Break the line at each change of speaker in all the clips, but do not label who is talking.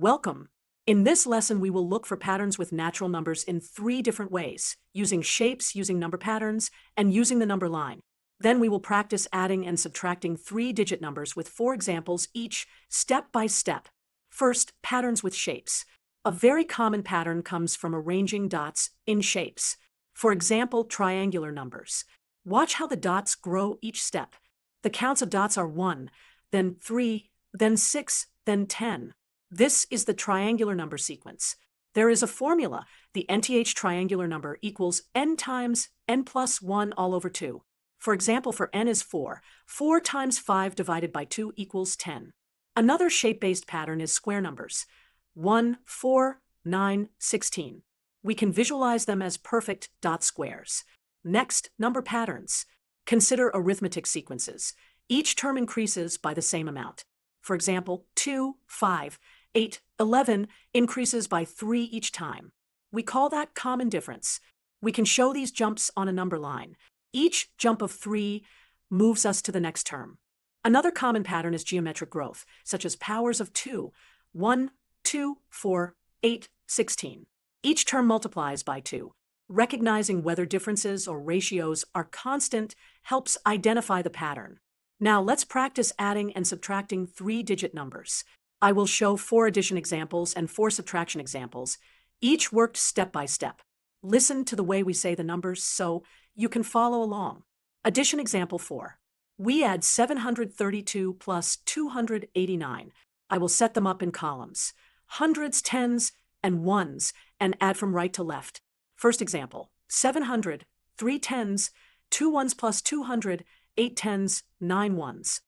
Welcome. In this lesson, we will look for patterns with natural numbers in 3 different ways, using shapes, using number patterns, and using the number line. Then we will practice adding and subtracting 3-digit numbers with 4 examples each, step by step. First, patterns with shapes. A very common pattern comes from arranging dots in shapes. For example, triangular numbers. Watch how the dots grow each step. The counts of dots are 1, then 3, then 6, then 10. This is the triangular number sequence. There is a formula. The nth triangular number equals n times n plus 1 all over 2. For example, for n is 4. 4 times 5 divided by 2 equals 10. Another shape-based pattern is square numbers. 1, 4, 9, 16. We can visualize them as perfect dot squares. Next, number patterns. Consider arithmetic sequences. Each term increases by the same amount. For example, 2, 5, 8, 11 increases by 3 each time. We call that common difference. We can show these jumps on a number line. Each jump of 3 moves us to the next term. Another common pattern is geometric growth, such as powers of 2, 1, 2, 4, 8, 16. Each term multiplies by 2. Recognizing whether differences or ratios are constant helps identify the pattern. Now let's practice adding and subtracting 3-digit numbers. I will show 4 addition examples and 4 subtraction examples, each worked step by step. Listen to the way we say the numbers so you can follow along. Addition example 4. We add 732 plus 289. I will set them up in columns, hundreds, tens, and ones, and add from right to left. First example, 700, 3 tens, 2 ones plus 200, 8 tens, 9 ones.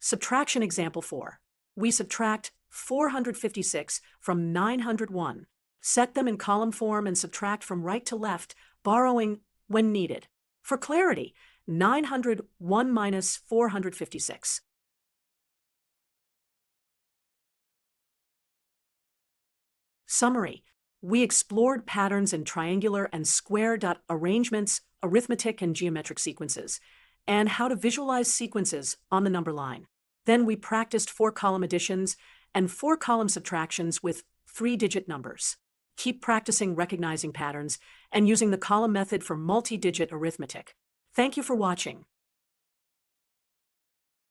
Subtraction example 4. We subtract 456 from 901. Set them in column form and subtract from right to left, borrowing when needed. For clarity, 901 minus 456. Summary. We explored patterns in triangular and square dot arrangements, arithmetic and geometric sequences, and how to visualize sequences on the number line. Then we practiced 4-column additions and 4-column subtractions with 3-digit numbers. Keep practicing recognizing patterns and using the column method for multi-digit arithmetic. Thank you for watching.